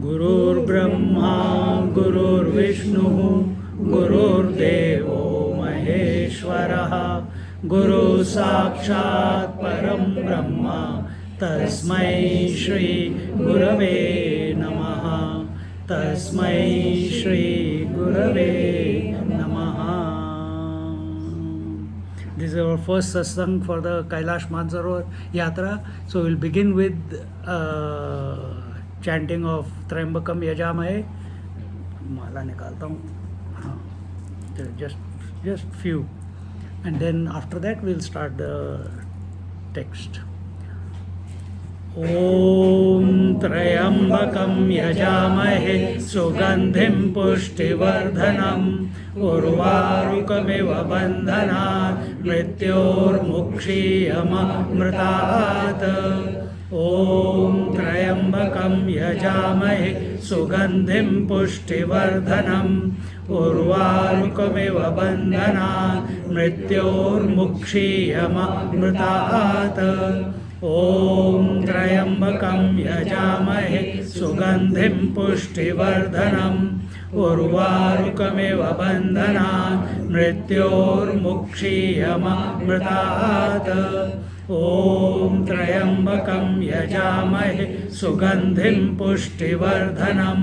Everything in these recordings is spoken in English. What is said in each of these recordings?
गुरुर्ब्रह्मा गुरुर्विष्णु गुरुर्देवो महेश्वरः गुरु साक्षात् परं ब्रह्म तस्मै श्री गुरवे नमः तस्मै श्री गुरवे नमः. This is our first satsang for the Kailash Mansarovar Yatra. So we'll begin with chanting of Trambakam Yajamahe. Mala nikalta hu. Just few, and then after that we'll start the text. Om Trayambakam Yajamahe Sugandhim Pushtivardhanam Urvarukamiva Bandhanat Mrityormukshiyamamritat. Om Trayambakam Yajamahe Sugandhim Pushtivardhanam Urvarukamiva Bandhanat Mrityormukshiyamamritat. Om Trayambakam Yajamahe Sugandhim Pushtivardhanam Urvarukamiva Bandhanat Mrityormukshiyamamritat. Om Trayambakam Yajamahe Sugandhim Pushtivardhanam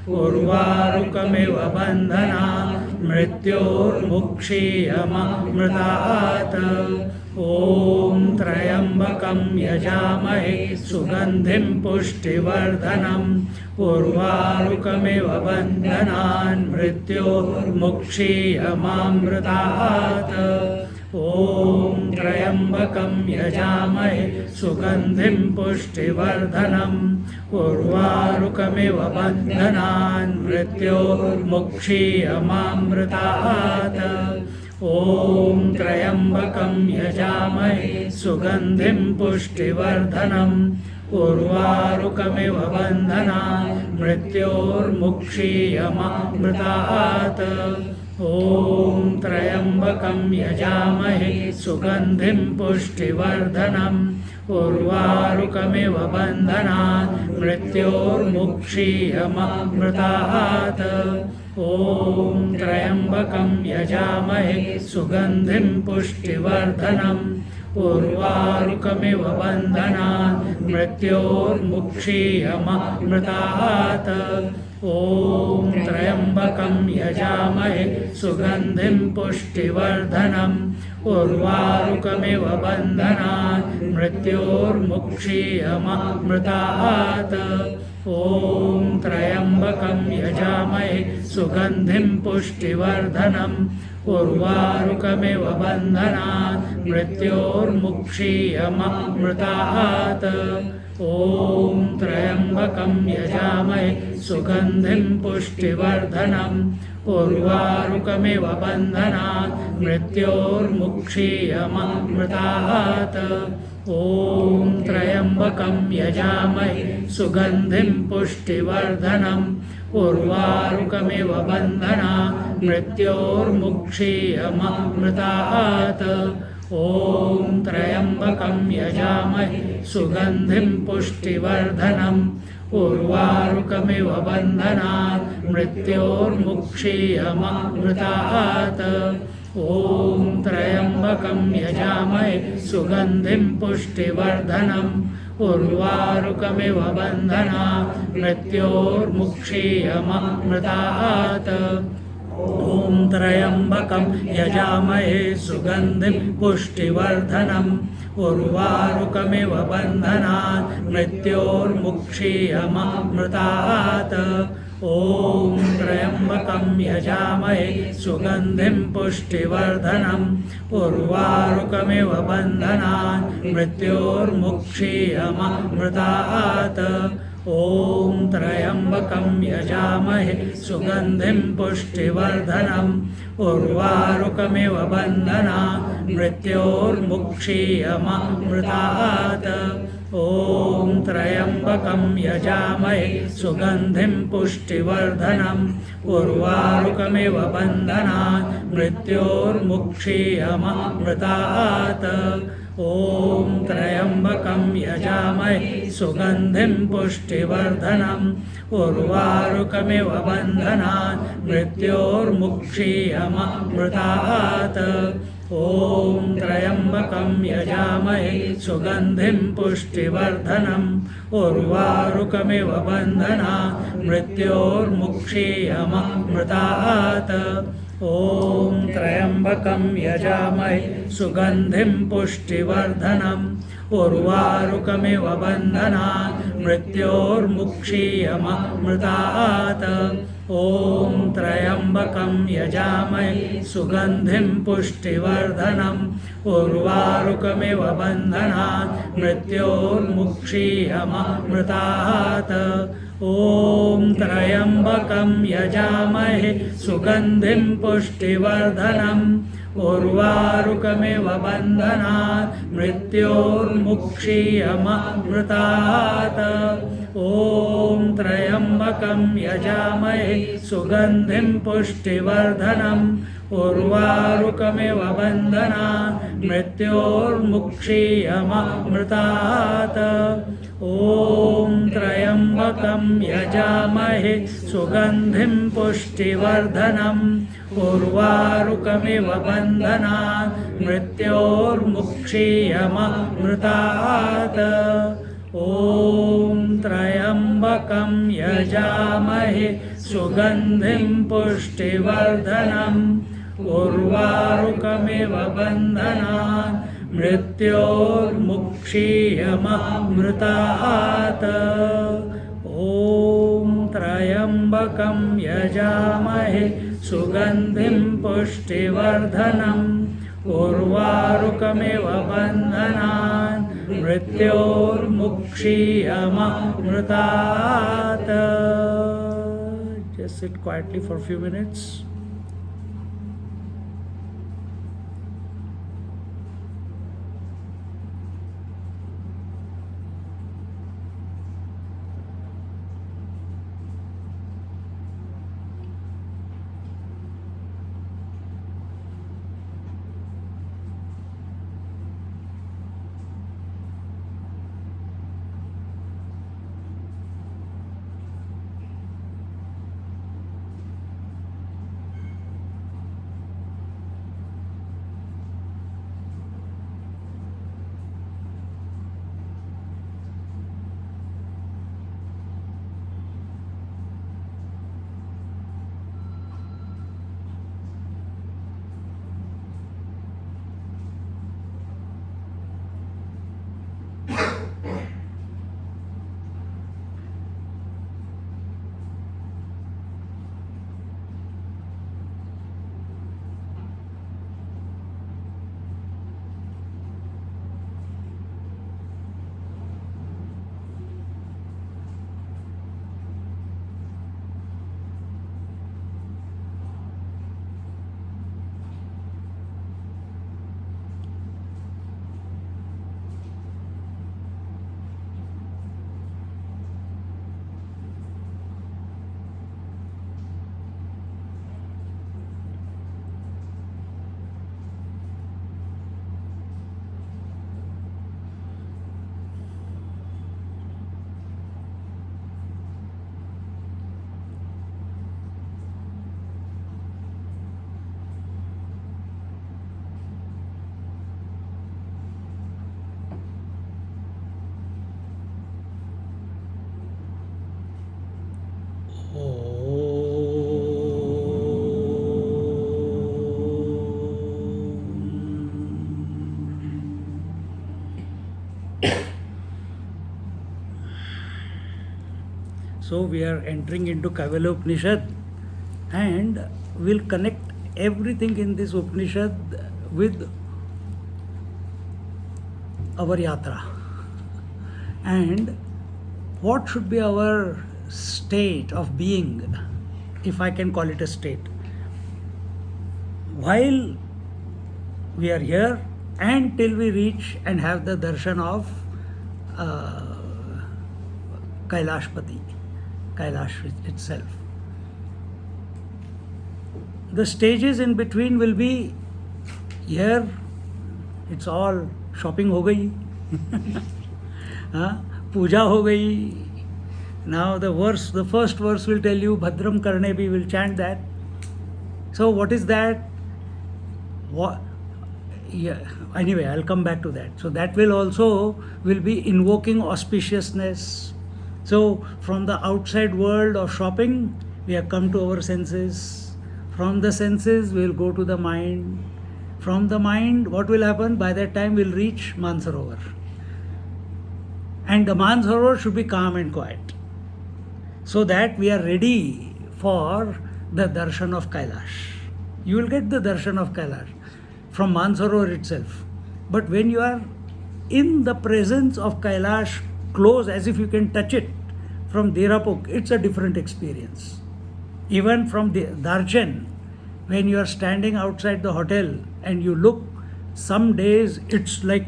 Urvarukamiva Bandhanat Mrityormukshiyamamritat. Om Trayambakam Yajamahe Sugandhim Pushtivardhanam Urvarukamiva Bandhanat Mrityormukshiyamamritat. Om Trayambakam Yajamahe Sugandhim Pushtivardhanam Urvarukamiva Bandhanat Mrityormukshiyamamritat. Om Trayambakam Yajamahe Sugandhim Pushtivardhanam Urvarukamiva Bandhanat Mrityormukshiyamamritat. Om Trayambakam Yajamahe Sugandhim Pushtivardhanam Urvarukamiva Bandhanat Mrityormukshiyamamritat. Om Trayambakam Yajamahe Sugandhim Pushtivardhanam Urvarukamiva Bandhanat Mrityormukshiyamamritat. Om Trayambakam Yajamahe Sugandhim Pushtivardhanam Urvarukamiva Bandhanat Mrityormukshiyamamritat. Om Trayambakam Yajamahe Sugandhim Pushtivardhanam Urvarukamiva Bandhanat Mrityormukshiyamamritat. Om Trayambakam Yajamahe Sugandhim Pushtivardhanam Urvarukamiva Bandhanat Mrityormukshiyamamritat. Om Trayambakam Yajamahe Sugandhim Pushtivardhanam Urvarukamiva Bandhanat Mrityormukshiyamamritat. Om Trayambakam Yajamahe Sugandhim Pushtivardhanam Urvarukamiva Bandhanat Mrityormukshiyamamritat. Om Trayambakam Yajamahe Sugandhim Pushtivardhanam Urvarukamiva Bandhanat Mrityormukshiyamamritat. Om Trayambakam Yajamahe Sugandhim Pushtivardhanam Urvarukamiva Bandhanat Mrityormukshiyamamritat. Om Trayambakam Yajamahe Sugandhim Pushtivardhanam Urvarukamiva Bandhanat Mrityormukshiyamamritat. ॐ त्र्यम्बकं यजामहे सुगन्धिं पुष्टिवर्धनम् उर्वारुकमिव बन्धनान् मृत्योर्मुक्षीयमामृतात् ॐ त्र्यम्बकं यजामहे सुगन्धिं पुष्टिवर्धनम् उर्वारुकमिव बन्धनान् मृत्योर्मुक्षीयमामृतात् ॐ त्र्यम्बकं यजामहे सुगन्धिं पुष्टिवर्धनम् उर्वारुकमिव बन्धनान् मृत्योर्मुक्षीयमामृतात् ॐ त्र्यम्बकं यजामहे सुगन्धिं पुष्टिवर्धनम् उर्वारुकमिव बन्धनान् मृत्योर्मुक्षीयमामृतात् ॐ त्र्यम्बकं यजामहे सुगन्धिं पुष्टिवर्धनम् उर्वारुकमिव बन्धनान् मृत्योर्मुक्षीयमामृतात् ॐ त्र्यम्बकं यजामहे सुगन्धिं पुष्टिवर्धनम् उर्वारुकमिव बन्धनान् मृत्योर्मुक्षीयमामृतात् ॐ त्र्यम्बकं यजामहे सुगन्धिं पुष्टिवर्धनम् उर्वारुकमिव बन्धनान् मृत्योर्मुक्षीयमामृतात् ॐ त्र्यम्बकं यजामहे सुगन्धिं पुष्टिवर्धनम् उर्वारुकमिव बन्धनान् मृत्योर्मुक्षीयमामृतात् ॐ त्र्यम्बकं यजामहे सुगन्धिं पुष्टिवर्धनम् उर्वारुकमिव बन्धनान् मृत्योर्मुक्षीयमामृतात् ॐ त्र्यम्बकं यजामहे सुगन्धिं पुष्टिवर्धनम् उर्वारुकमिव बन्धनान् मृत्योर्मुक्षीयमामृतात् ॐ त्र्यम्बकं यजामहे सुगन्धिं पुष्टिवर्धनम् उर्वारुकमिव बन्धनान् मृत्योर्मुक्षीयमामृतात्. Just sit quietly for a few minutes. So we are entering into Kaivalya Upanishad, and we'll connect everything in this Upanishad with our yatra. And what should be our state of being, if I can call it a state, while we are here and till we reach and have the darshan of uh, Kailashpati, Kailash itself. The stages in between will be here, it's all shopping ho gayi, puja ho gayi. Now the first verse will tell you Bhadram Karne, we will chant that. So what is that? What? Yeah. Anyway, I'll come back to that. So that will be invoking auspiciousness. So from the outside world of shopping, we have come to our senses. From the senses, we will go to the mind. From the mind, what will happen? By that time, we'll reach Mansarovar. And the Mansarovar should be calm and quiet, so that we are ready for the darshan of Kailash. You will get the darshan of Kailash from Mansarovar itself. But when you are in the presence of Kailash, close as if you can touch it from Derapuk, it's a different experience. Even from the Darshan, when you are standing outside the hotel and you look, some days it's like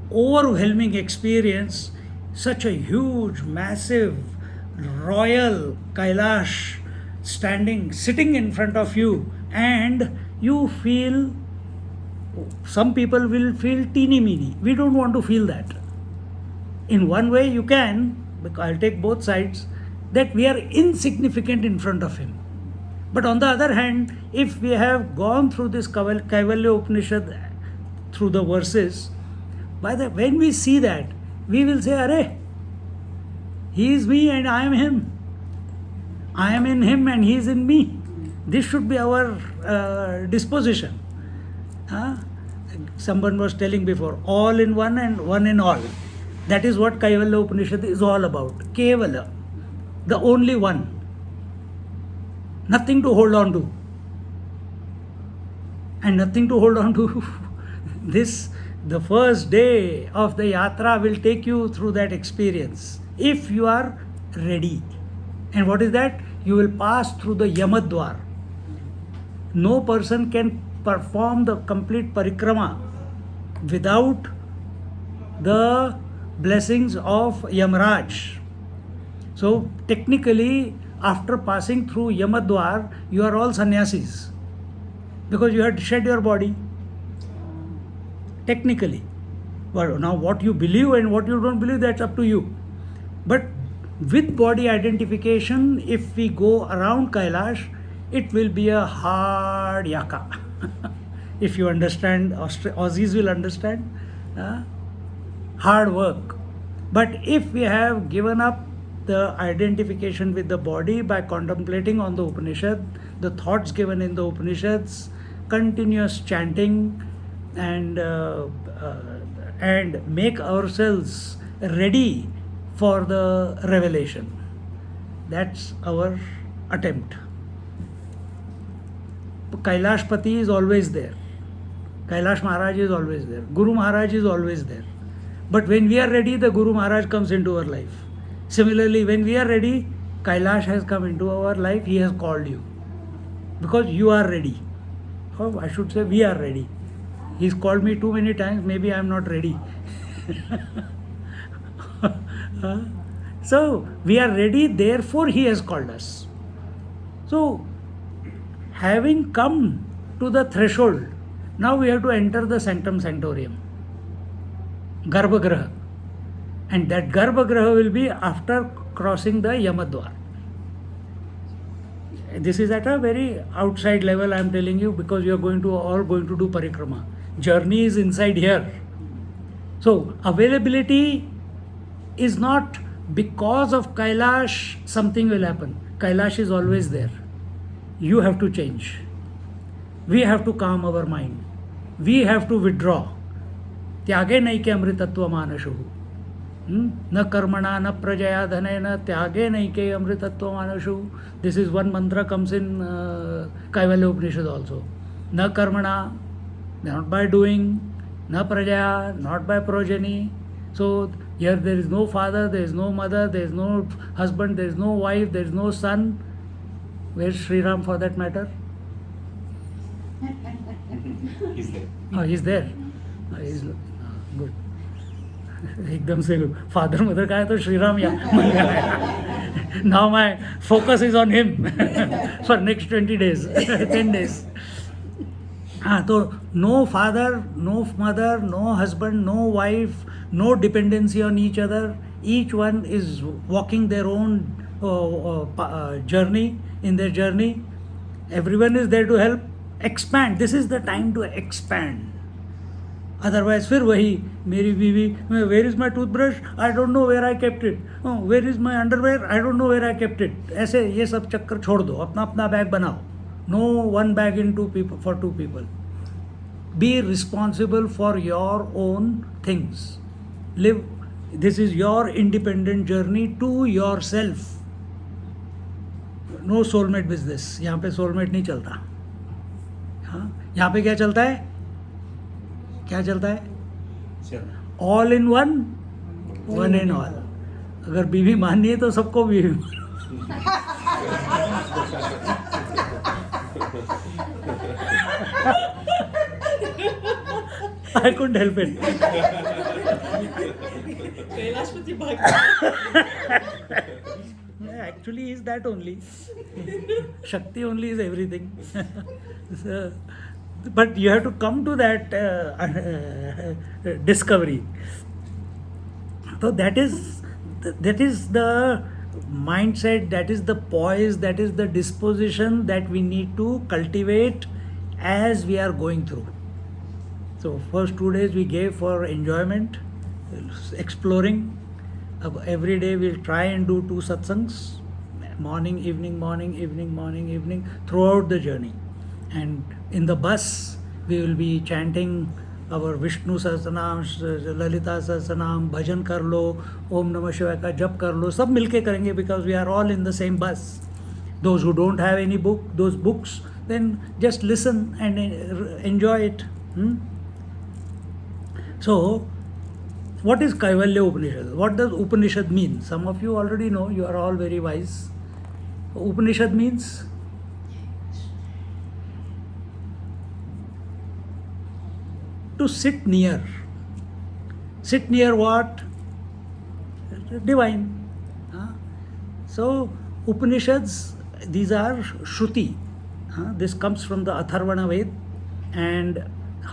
overwhelming experience, such a huge, massive, royal Kailash sitting in front of you, and you feel, some people will feel teeny meeny. We don't want to feel that. In one way you can, because I'll take both sides, that we are insignificant in front of him. But on the other hand, if we have gone through this Kaivalya Upanishad, through the verses, when we see that, we will say, Arey, he is me and I am him. I am in him and he is in me. This should be our disposition. Someone was telling before, all in one and one in all. That is what Kaivalya Upanishad is all about. Kevala, the only one. Nothing to hold on to. And nothing to hold on to. The first day of the yatra will take you through that experience, if you are ready. And what is that? You will pass through the Yamadwar. No person can perform the complete parikrama without the blessings of Yamraj. So technically, after passing through Yamadwar, you are all sannyasis, because you had shed your body. Technically. Well, now what you believe and what you don't believe, that's up to you. But with body identification, if we go around Kailash, it will be a hard yaka. If you understand, Aussies will understand. Hard work. But if we have given up the identification with the body by contemplating on the Upanishad, the thoughts given in the Upanishads, continuous chanting, and make ourselves ready for the revelation. That's our attempt. Kailashpati is always there. Kailash Maharaj is always there. Guru Maharaj is always there. But when we are ready, the Guru Maharaj comes into our life. Similarly, when we are ready, Kailash has come into our life. He has called you. Because you are ready. Or I should say, we are ready. He's called me too many times. Maybe I am not ready. So, we are ready. Therefore, he has called us. So, having come to the threshold, now we have to enter the sanctum sanctorium, Garbhagriha. And that Garbhagriha will be after crossing the Yamadwar. This is at a very outside level, I am telling you, because you are all going to do parikrama. Journey is inside here. So, availability is not because of Kailash something will happen. Kailash is always there. You have to change. We have to calm our mind. We have to withdraw. Tyage naike amritatva manashu. Na karmana na prajaya dhanena tyage naike amritatva manashu. This is one mantra comes in Kaivalya Upanishad also. Na karmana, not by doing, na prajaya, not by progeny. So Here there is no father, there is no mother, there is no husband, there is no wife, there is no son. Where is Sri Ram for that matter? He's there. Oh, he's there. Oh, he's good. एकदम से father mother का है तो श्री राम यहाँ. Now my focus is on him for next 20 days, 10 days. So no father, no mother, no husband, no wife, no dependency on each other. Each one is walking their own journey. In their journey, everyone is there to help expand. This is the time to expand. Otherwise फिर वही मेरी बीवी, where is my toothbrush? I don't know where I kept it. Oh, where is my underwear? I don't know where I kept it. ऐसे ये सब चक्कर छोड़ दो, अपना अपना बैग बनाओ. No one bag in two people for two people. Be responsible for your own things. Live. This is your independent journey to yourself. No soulmate business. यहाँ पे soulmate नहीं चलता. हाँ, यहाँ पे क्या चलता है? क्या चलता है? All in one, one in all. अगर बीवी माननी है तो सबको बीवी I couldn't help it. Actually, is that only. Shakti only is everything. So, but you have to come to that discovery. So that is the mindset, that is the poise, that is the disposition that we need to cultivate as we are going through. So first 2 days we gave for enjoyment, exploring. Every day we'll try and do 2 satsangs, morning, evening, morning, evening, morning, evening, throughout the journey. And in the bus we will be chanting our Vishnu Sahasranam, Lalita Sahasranam, Bhajan kar lo, Om Namah Shivaya ka jap kar lo, sab milke karenge because we are all in the same bus. Those who don't have any book, those books, then just listen and enjoy it. So, what is Kaivalya Upanishad? What does Upanishad mean? Some of you already know, you are all very wise. Upanishad means to sit near. Sit near what? Divine. So, Upanishads, these are Shruti. This comes from the Atharvana Ved, and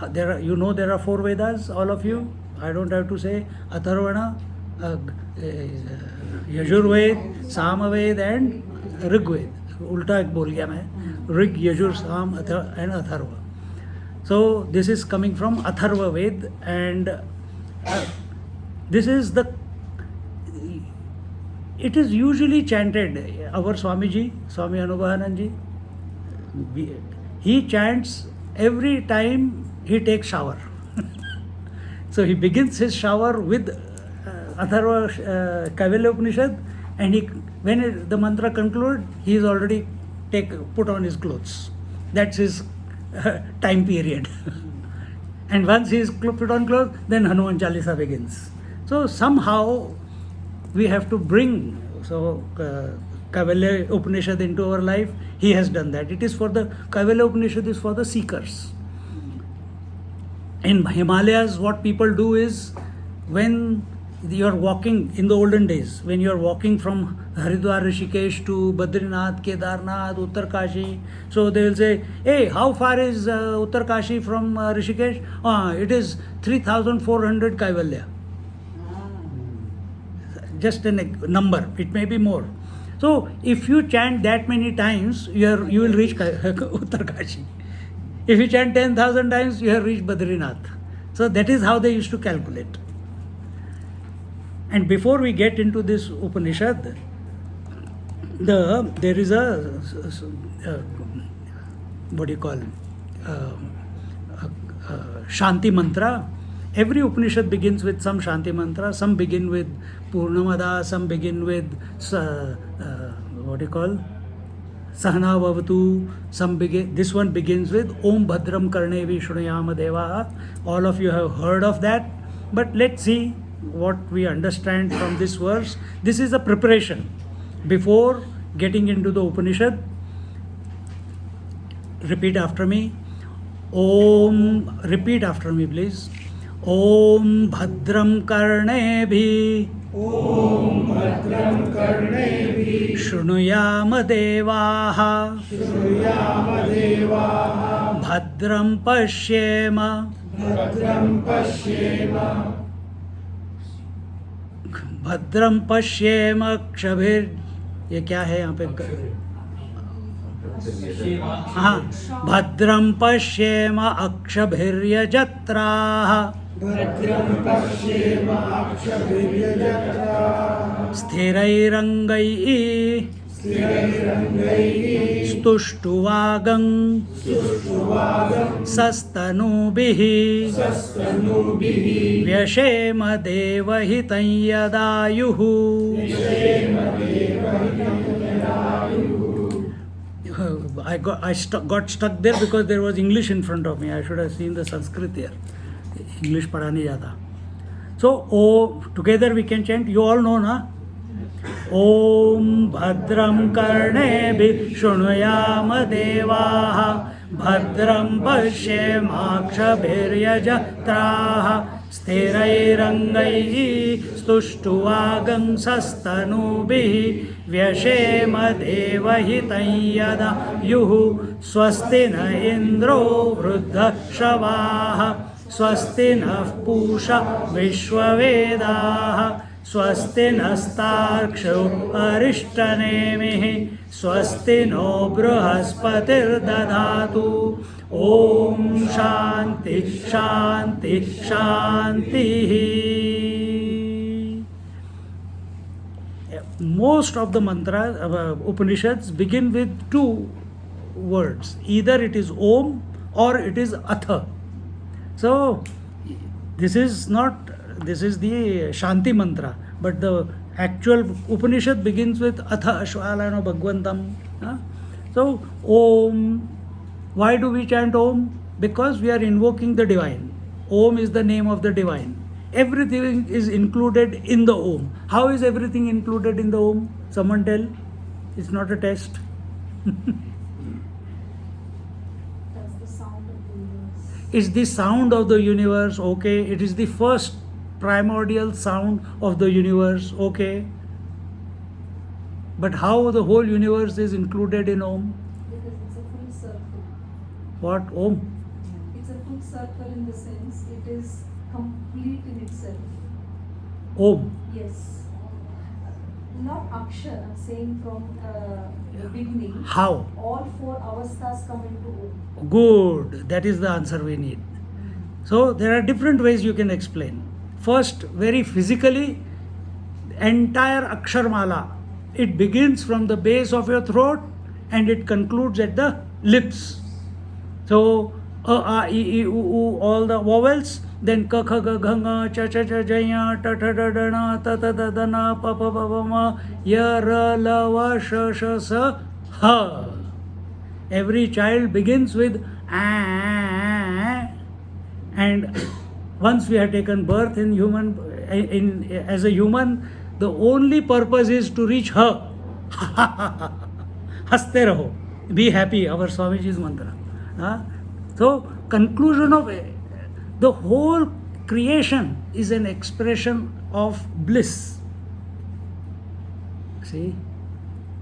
there are, there are 4 Vedas, all of you. I don't have to say Atharvana, Yajurved, Samaved and Rigved. Ulta ek bol gaya main. Rig, Yajur, Sam and Atharva. So this is coming from Atharva Ved, and this is it is usually chanted. Our Swamiji, Swami Anubhavanand ji, he chants every time he takes shower. So he begins his shower with Atharva Kaivalya Upanishad, and when the mantra concludes, he is already put on his clothes. That's his time period. And once he is put on clothes, then Hanuman Chalisa begins. So somehow we have to bring Kaivalya Upanishad into our life. He has done that. It is for the Kaivalya Upanishad is for the seekers. In Himalayas, what people do is, when you are walking in the olden days, when you are walking from Haridwar, Rishikesh to Badrinath, Kedarnath, Uttarkashi, so they will say, hey, how far is Uttarkashi from Rishikesh? It is 3,400 Kaivalya. Just a number, it may be more. So if you chant that many times, you will reach Uttarkashi. If you chant 10,000 times, you have reached Badrinath. So that is how they used to calculate. And before we get into this Upanishad, there is a Shanti mantra. Every Upanishad begins with some Shanti mantra. Some begin with Purnamada, some begin with Sahana Bhavatu, this one begins with Om Bhadram Karnevi Shrunayama Devaha. All of you have heard of that, but let's see what we understand from this verse, this is a preparation before getting into the Upanishad. Repeat after me. Om, repeat after me please. Om Bhadram Karnebhi Om Bhadram Karnevi Shrunuyama Devaha Shruyama Devaha Bhadram Pashyema Bhadram Pashyema भद्रम पश्येम क्षभिर, ये क्या है यहाँ पे? हाँ, भद्रम पश्येम अक्षभिर्यजत्राः Bhadram Pashyema Akshabhiryajatra स्थिरैरङ्गैः Sthirairangai स्तुष्टुवागं Sushuvagam सस्तनूभिः Sastanubihi व्यशेम देवहितं यदायुः. got stuck there because there was English in front of me. I should have seen the Sanskrit there. English पढ़ा नहीं जाता. So, oh, together we can chant. You all know, na? Om Bhadram Karnebi Shunuyama Devaha Bhadram Pashyemakshabhiryajatraha Sthirairangai Stushtuvagang Sastanubihi Vyashema Devahitam Yada Yuhu Swasti na Indro Vruddha Shavaha Swasti na Pusha Vishwavedaha स्वस्ति नस्तार्क्ष्यो अरिष्टनेमिः स्वस्ति नो बृहस्पतिर्दधातु. ओम शांति शांति शांति. Most of the mantras, Upanishads begin with two words. Either it is Om or it is Atha. So this is the Shanti mantra, but the actual Upanishad begins with Atha Ashvalano Bhagwantam. So Om. Why do we chant Om? Because we are invoking the divine. Om is the name of the divine. Everything is included in the Om. How is everything included in the Om? Someone tell. It's not a test. That's the sound of the universe. It's the sound of the universe, okay. It is the first primordial sound of the universe, okay. But how the whole universe is included in Om? Because it's a full circle. What? Om? It's a full circle in the sense it is complete in itself. Om. Yes. Not Akshar, I'm saying from the beginning. How? All four avasthas come into Om. Good. That is the answer we need. So there are different ways you can explain. First, very physically, entire Aksharmala, it begins from the base of your throat and it concludes at the lips. So, A, A, I, I, U, all the vowels, then Ka, Kha, Ga, Gha, Nga, Cha, Cha, Cha, Jaya, Ta, Ta, Da, Da, Na, Ta, Ta, Da, Da, Na, Pa, Pa, Pa, Pa, Ma, Ya, Ra, La, Va, Sha, Sha, Sa, Ha. Every child begins with A, and once we have taken birth in as a human, the only purpose is to reach her. Haste raho, be happy, our Swamiji's mantra. So, conclusion of the whole creation is an expression of bliss. See?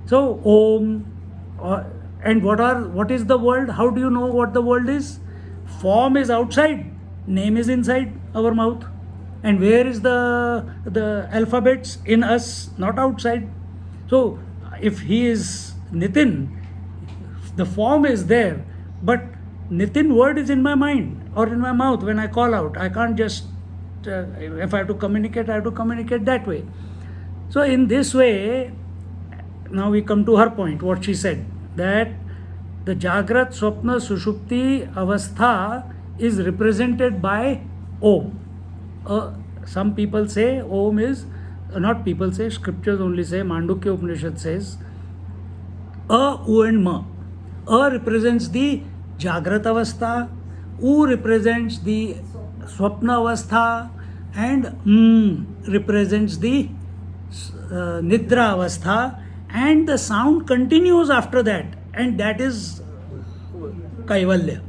So, Om, and what is the world? How do you know what the world is? Form is outside. Name is inside our mouth. And where is the alphabets? In us, not outside. So, if he is Nitin, the form is there, but Nitin word is in my mind or in my mouth when I call out. I can't just, if I have to communicate, I have to communicate that way. So, in this way, now we come to her point, what she said, that the Jagrat, Swapna, Sushupti, Avastha is represented by Om. Some people say Om is, not people say, scriptures only say, Mandukya Upanishad says, U and Ma. Represents the Jagrat Avastha, U represents the Swapna Avastha, and represents the Nidra Avastha, and the sound continues after that, and that is Kaivalya.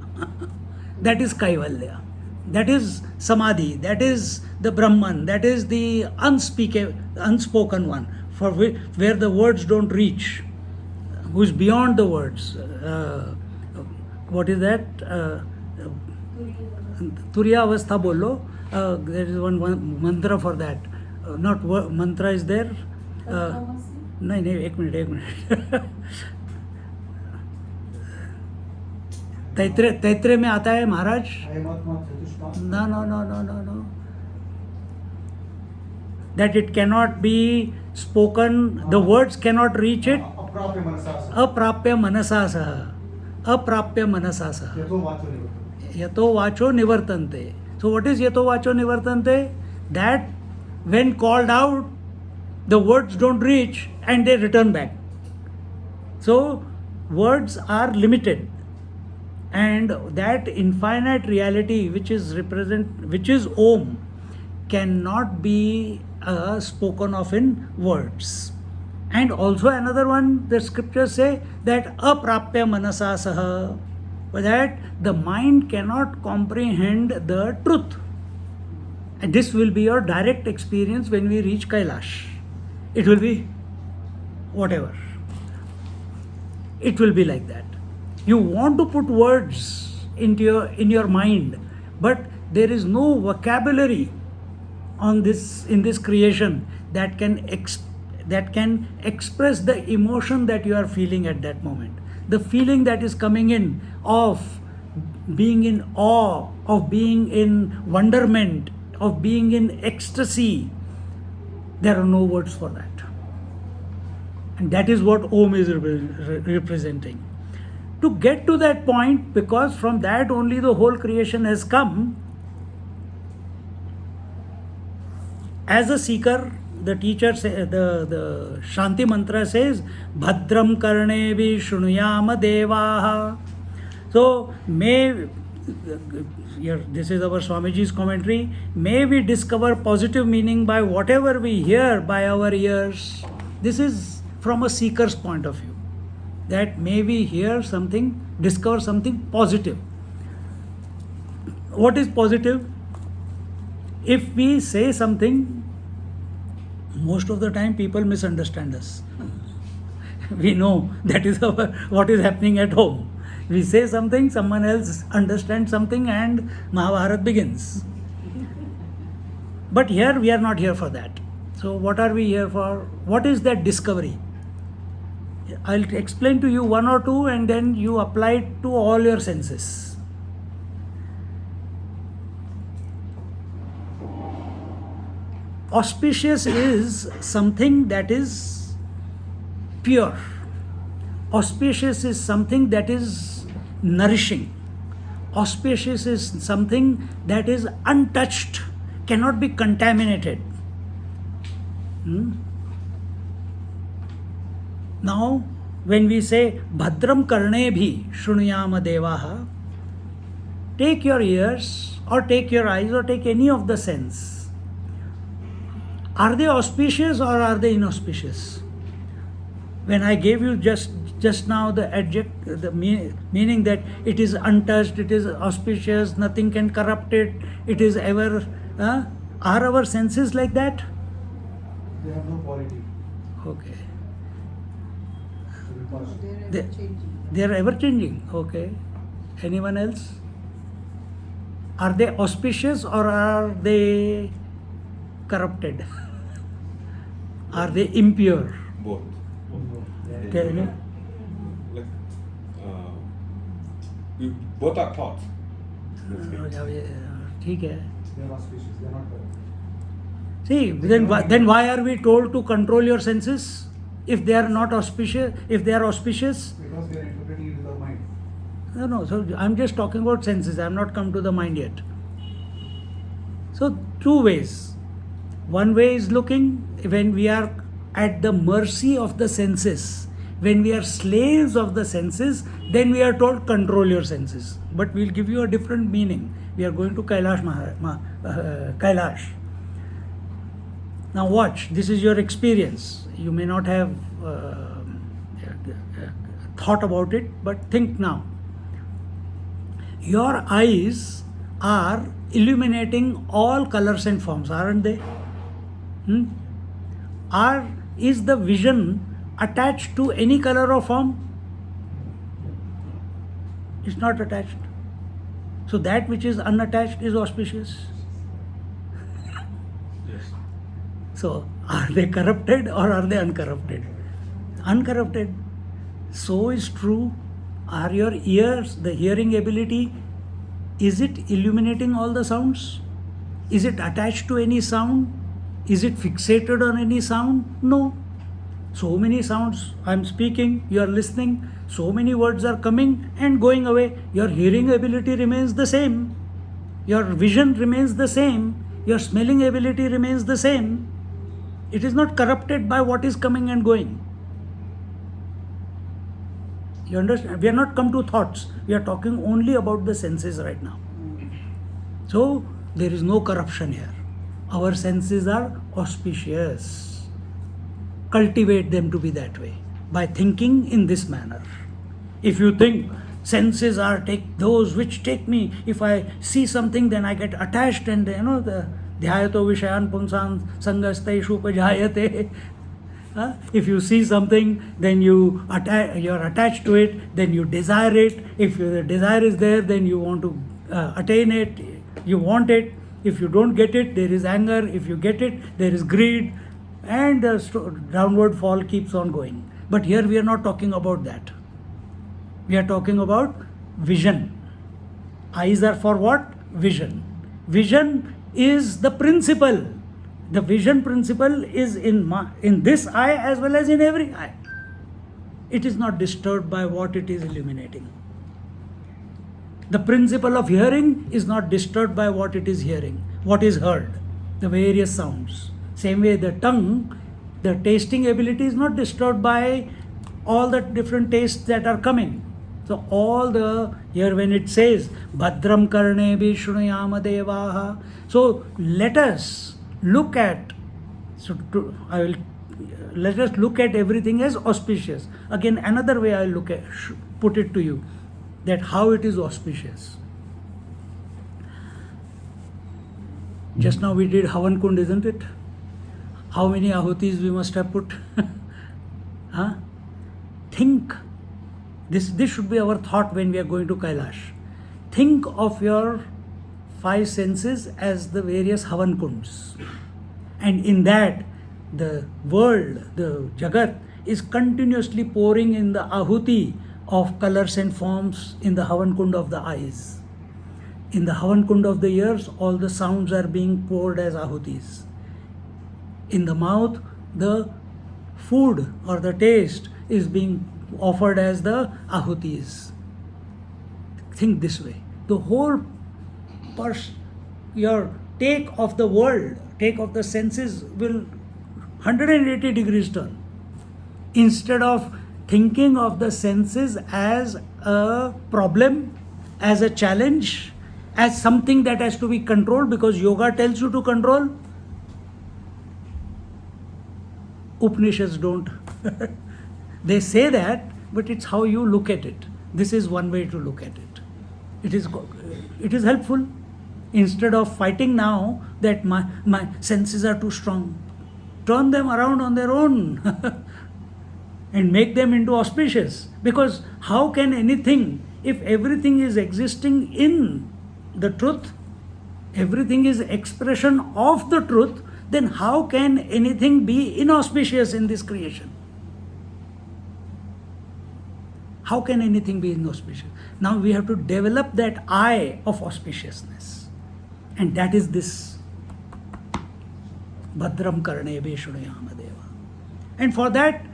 That is Kaivalya. That is Samadhi. That is the Brahman. That is the unspoken one, for where the words don't reach, who is beyond the words. What is that? Turiya Avastha bolo. There is one mantra for that. Not mantra is there. नहीं नहीं एक minute तैत्रे में आता है महाराज. No, no, no, no, no, no. That it cannot be spoken, the words cannot reach it. Aprapya manasa saha. Aprapya manasa saha. Yato vacho nivartante. So what is yato vacho nivartante? That when called out, the words don't reach and they return back. So words are limited. And that infinite reality which is Om, cannot be spoken of in words. And also another one, the scriptures say that aprapya manasa saha, that the mind cannot comprehend the truth. And this will be your direct experience when we reach Kailash. It will be whatever. It will be like that. You want to put words in your mind, but there is no vocabulary in this creation that can express the emotion that you are feeling at that moment. The feeling that is coming in of being in awe, of being in wonderment, of being in ecstasy. There are no words for that. And that is what Om is representing. To get to that point, because from that only the whole creation has come, as a seeker, the teacher, the Shanti mantra says, Bhadram karnevi shrunuyama devaha. So, this is our Swamiji's commentary, may we discover positive meaning by whatever we hear by our ears. This is from a seeker's point of view. That may we hear something, discover something positive. What is positive? If we say something, most of the time people misunderstand us. We know that is what is happening at home. We say something, someone else understands something, and Mahabharata begins. But here we are not here for that. So what are we here for? What is that discovery? I'll explain to you one or two, and then you apply it to all your senses. Auspicious is something that is pure. Auspicious is something that is nourishing. Auspicious is something that is untouched, cannot be contaminated. Now, when we say Bhadram Karnebhi Shrunuyama Devaha, take your ears or take your eyes or take any of the sense. Are they auspicious or are they inauspicious? When I gave you just now the meaning that it is untouched, it is auspicious, nothing can corrupt it, it is ever. Are our senses like that? They have no quality. Okay. They are ever changing. Okay. Anyone else? Are they auspicious or are they corrupted? Are they impure? Both. Okay. Like, both are thoughts. ठीक है. They are auspicious. They are not correct. See, then why are we told to control your senses if they are not auspicious? If they are auspicious? Because we are interpreting it with our mind. No. So I'm just talking about senses. I'm not come to the mind yet. So two ways. One way is looking when we are at the mercy of the senses. When we are slaves of the senses, then we are told control your senses. But we'll give you a different meaning. We are going to Kailash. Kailash. Now watch, this is your experience. You may not have thought about it, but think now. Your eyes are illuminating all colors and forms, aren't they? Is the vision attached to any color or form? It's not attached. So that which is unattached is auspicious. Yes. So are they corrupted or are they uncorrupted? Uncorrupted. So is true. Are your ears, the hearing ability, is it illuminating all the sounds? Is it attached to any sound? Is it fixated on any sound? No. So many sounds I'm speaking, you are listening, so many words are coming and going away. Your hearing ability remains the same. Your vision remains the same. Your smelling ability remains the same. It is not corrupted by what is coming and going. You understand? We are not come to thoughts. We are talking only about the senses right now. So there is no corruption here. Our senses are auspicious. Cultivate them to be that way by thinking in this manner. If you think senses are those which take me, if I see something then I get attached and the dhyayato vishayan punsan sangastaishu upajayate. If you see something, then you're attached to it, then you desire it. If the desire is there, then you want to attain it, you want it. If you don't get it, there is anger. If you get it, there is greed. And the downward fall keeps on going. But here we are not talking about that. We are talking about vision. Eyes are for what? Vision. Vision is the principle. The vision principle is in this eye as well as in every eye. It is not disturbed by what it is illuminating. The principle of hearing is not disturbed by what it is hearing, what is heard, the various sounds. Same way the tongue, the tasting ability is not disturbed by all the different tastes that are coming. So here when it says, Bhadram karne vishnuyama devaha. So let us look at, let us look at everything as auspicious. Again, another way I will put it to you, that how it is auspicious. Just now we did Havan Kund, isn't it? How many ahutis we must have put? Think. This should be our thought when we are going to Kailash. Think of your 5 senses as the various Havan Kunds. And in that, the world, the Jagat, is continuously pouring in the ahuti of colors and forms in the Havan Kund of the eyes. In the Havan Kund of the ears, all the sounds are being poured as ahutis. In the mouth, the food or the taste is being offered as the ahutis. Think this way. The whole your take of the world, take of the senses will 180 degrees turn. Instead of thinking of the senses as a problem, as a challenge, as something that has to be controlled because yoga tells you to control, Upanishads don't. They say that, but it's how you look at it. This is one way to look at it. It is helpful. Instead of fighting now that my senses are too strong, turn them around on their own and make them into auspicious. Because how can anything, if everything is existing in the truth, everything is expression of the truth, then how can anything be inauspicious in this creation? How can anything be inauspicious? Now we have to develop that eye of auspiciousness. And that is this Bhadram karne veshnuyama deva. And for that,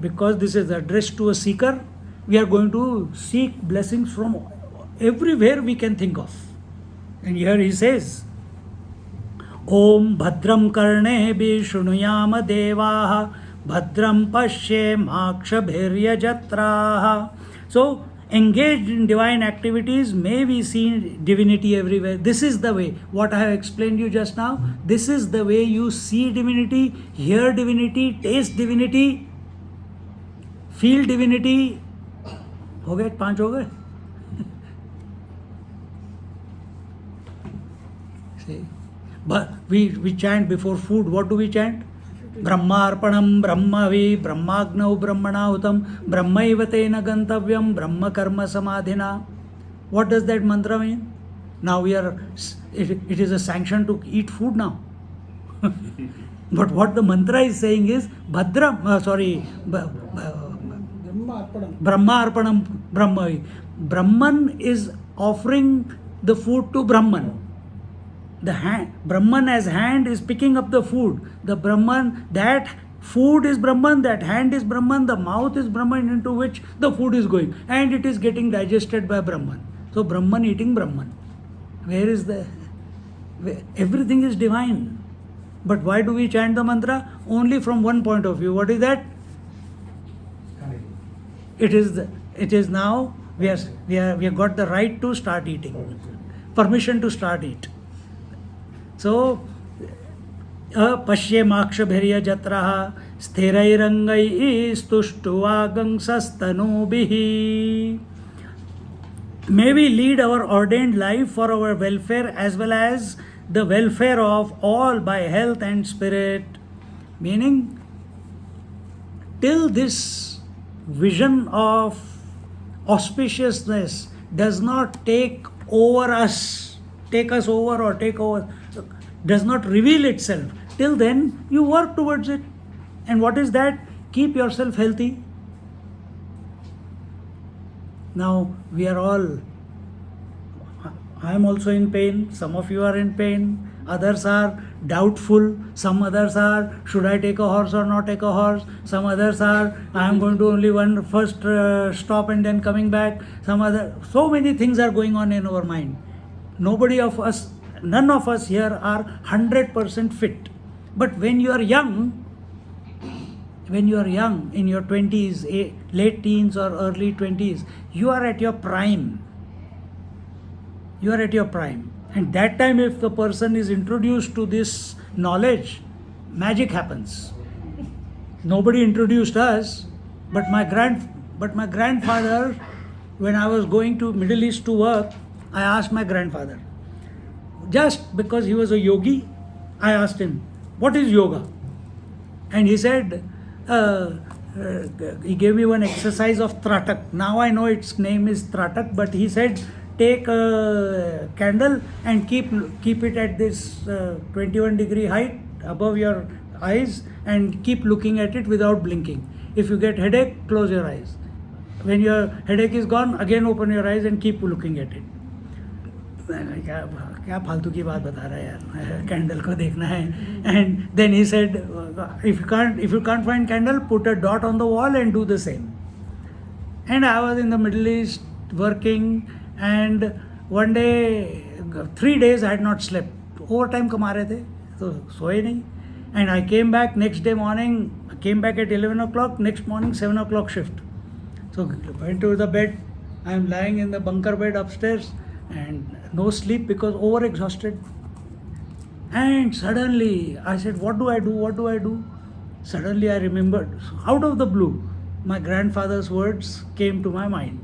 because this is addressed to a seeker, we are going to seek blessings from everywhere we can think of. And here he says, Om Bhadram karne veshnuyama devaha Bhadram pashe makshabhirya jatraha. So engaged in divine activities, may we see divinity everywhere. This is the way. What I have explained you just now, this is the way you see divinity, hear divinity, taste divinity, feel divinity. हो गए 5 हो गए. See, but we chant before food. What do we chant? Brahmarpanam Brahmavi Brahmagnau Brahmanahutam Brahmaiva tena gantavyam Brahma karma samadhina. What does that mantra mean? Now it is a sanction to eat food now. But what the mantra is saying is Brahma Arpanam Brahmavi. Brahman is offering the food to Brahman. Brahman as hand is picking up the food. The Brahman, that food is Brahman, that hand is Brahman, the mouth is Brahman into which the food is going. And it is getting digested by Brahman. So Brahman eating Brahman. Everything is divine. But why do we chant the mantra? Only from one point of view. What is that? It is now we have got the right to start eating. Permission to start eat. So, Pashyemakshbhirya jatraha sthirairangai stushtuvagang sastanubihi. May we lead our ordained life for our welfare as well as the welfare of all by health and spirit. Meaning, till this vision of auspiciousness does not take us over or take over, does not reveal itself, till then you work towards it. And what is that? Keep yourself healthy. Now we are all, I am also in pain, some of you are in pain, others are doubtful, some others are, should I take a horse or not take a horse, some others are, I am going to only one first stop and then coming back, so many things are going on in our mind. None of us here are 100% fit. But when you are young, in your 20s, late teens or early 20s, you are at your prime. And that time, if the person is introduced to this knowledge, magic happens. Nobody introduced us, but my grandfather, when I was going to Middle East to work, I asked my grandfather. Just because he was a yogi, I asked him, what is yoga? And he said, he gave me one exercise of Tratak. Now I know its name is Tratak, but he said, take a candle and keep it at this 21 degree height above your eyes and keep looking at it without blinking. If you get headache, close your eyes. When your headache is gone, again open your eyes and keep looking at it. क्या फालतू की बात बता रहा है यार, candle को देखना है. And then he said, if you can't find candle, put a dot on the wall and do the same. And I was in the Middle East working, and one day 3 days I had not slept. Overtime कमा रहे थे तो सोए नहीं. And I came back next day morning. I came back at 11 o'clock. Next morning 7 o'clock shift. So went to the bed. I am lying in the bunker bed upstairs. And no sleep because over-exhausted. And suddenly I said, what do I do? Suddenly I remembered, out of the blue, my grandfather's words came to my mind.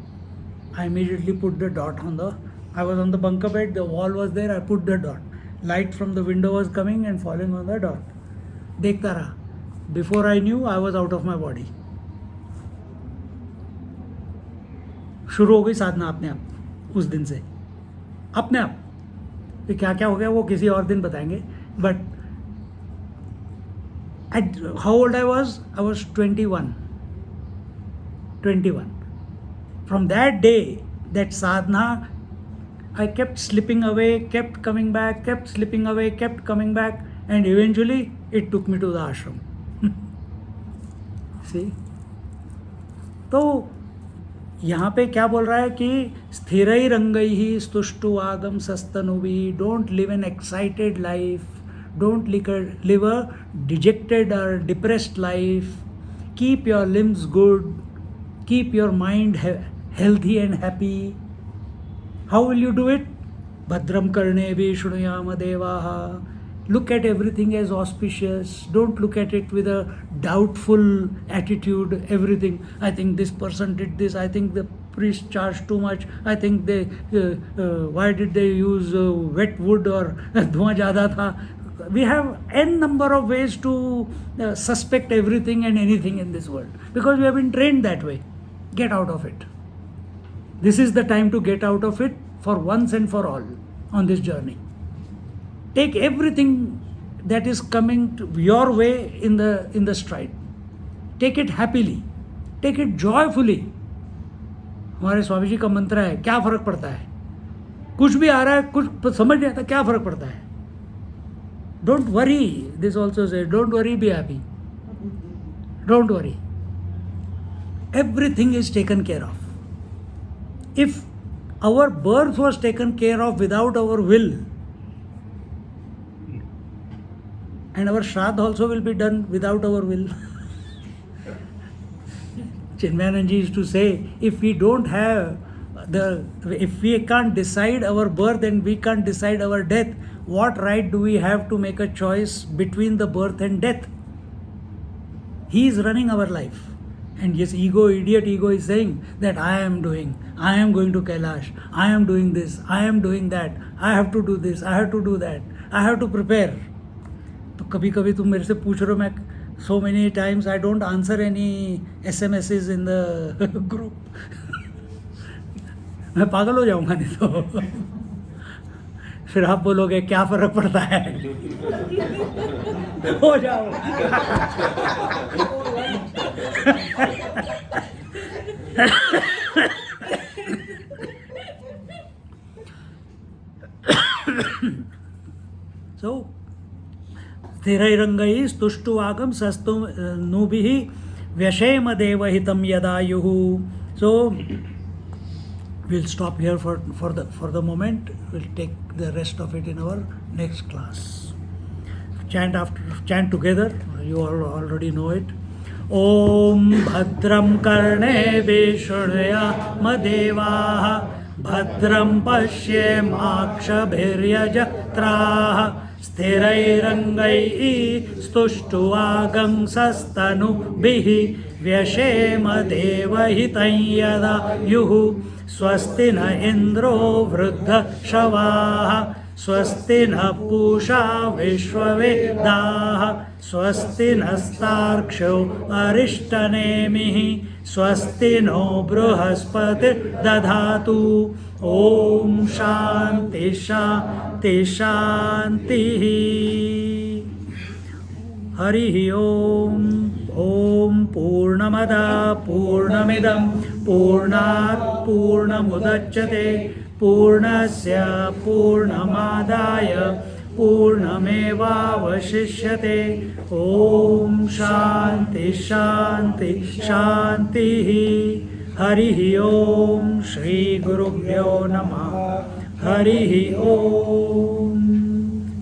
I immediately put the dot I was on the bunker bed, the wall was there, I put the dot. Light from the window was coming and falling on the dot. Dekhta raha. Before I knew, I was out of my body. शुरू हो गई साधना अपने आप उस दिन से. अपने आप फिर क्या क्या हो गया वो किसी और दिन बताएंगे. But how old I was 21. From that day, that sadhana, I kept slipping away, kept coming back, kept slipping away, kept coming back, and eventually it took me to the ashram. See? तो यहाँ पे क्या बोल रहा है कि स्थिरै रंगै ही स्तुष्टु आगम सस्तनुभि. Don't live an excited life. Don't live a dejected or depressed life. Keep your limbs good. Keep your mind healthy and happy. How will you do it? Bhadram karnevi shrunuyama devaha. Look at everything as auspicious. Don't look at it with a doubtful attitude. Everything. I think this person did this. I think the priest charged too much. I think they. Why did they use wet wood or धुआं ज़्यादा था? We have n number of ways to suspect everything and anything in this world because we have been trained that way. Get out of it. This is the time to get out of it for once and for all on this journey. Take everything that is coming to your way in the stride. Take it happily. Take it joyfully. हमारे स्वामी जी का मंत्र है, क्या फर्क पड़ता है? कुछ भी आ रहा है, कुछ समझ नहीं आता, क्या फर्क पड़ता है? Don't worry. This also says, don't worry, be happy. Don't worry. Everything is taken care of. If our birth was taken care of without our will, and our shraddha also will be done without our will. Chinmayanand ji used to say, if we can't decide our birth and we can't decide our death, what right do we have to make a choice between the birth and death? He is running our life. And yes, idiot ego is saying that I am going to Kailash, I am doing this, I am doing that, I have to do this, I have to do that, I have to prepare. तो कभी कभी तुम मेरे से पूछ रहे हो, मैं so many times I don't answer any SMSs in the group. मैं पागल हो जाऊंगा नहीं तो फिर आप बोलोगे क्या फर्क पड़ता है हो जाओ So स्थिरैरङ्गैः स्तुष्टुवागं सस्तु नुभिः व्यशेम देवहितं यदायुः. So we'll stop here for the moment. We'll take the rest of it in our next class. Chant together. You all already know it. Om Bhadram Karneभिः शृणुयाम देवाः Bhadram पश्येमाक्षभिर्यजत्राः स्थिरैरङ्गैः स्तुष्टुवागंसस्तनुभिः व्यशेम देवहितं यदायुः. स्वस्ति न इन्द्रो वृद्धश्रवाः स्वस्ति न पूषा विश्ववेदाः स्वस्ति नस्तार्क्ष्यो अरिष्टनेमिः स्वस्ति नो बृहस्पतिर्दधातु. ॐ शान्ति शान्ति शान्तिः. हरिः ओम्. ॐ पूर्णमदः पूर्णमिदं पूर्णात् पूर्णमुदच्यते पूर्णस्य पूर्णमादाय पूर्णमेवावशिष्यते. ॐ शान्ति शान्ति शान्तिः. हरिः ओम्. श्री गुरुभ्यो नमः. हरिः ओम्.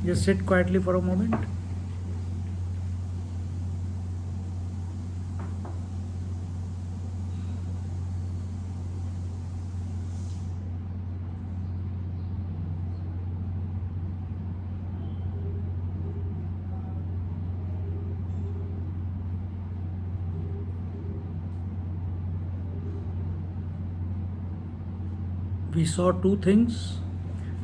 Just sit quietly for a moment. We saw two things: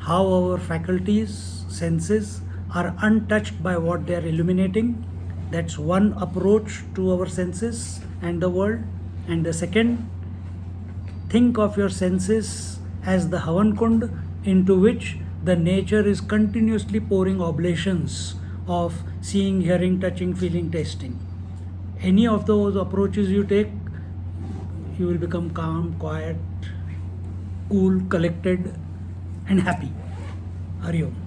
how our faculties, senses are untouched by what they are illuminating. That's one approach to our senses and the world. And the second, think of your senses as the Havan Kund into which the nature is continuously pouring oblations of seeing, hearing, touching, feeling, tasting. Any of those approaches you take, you will become calm, quiet, cool, collected and happy. Hari Om.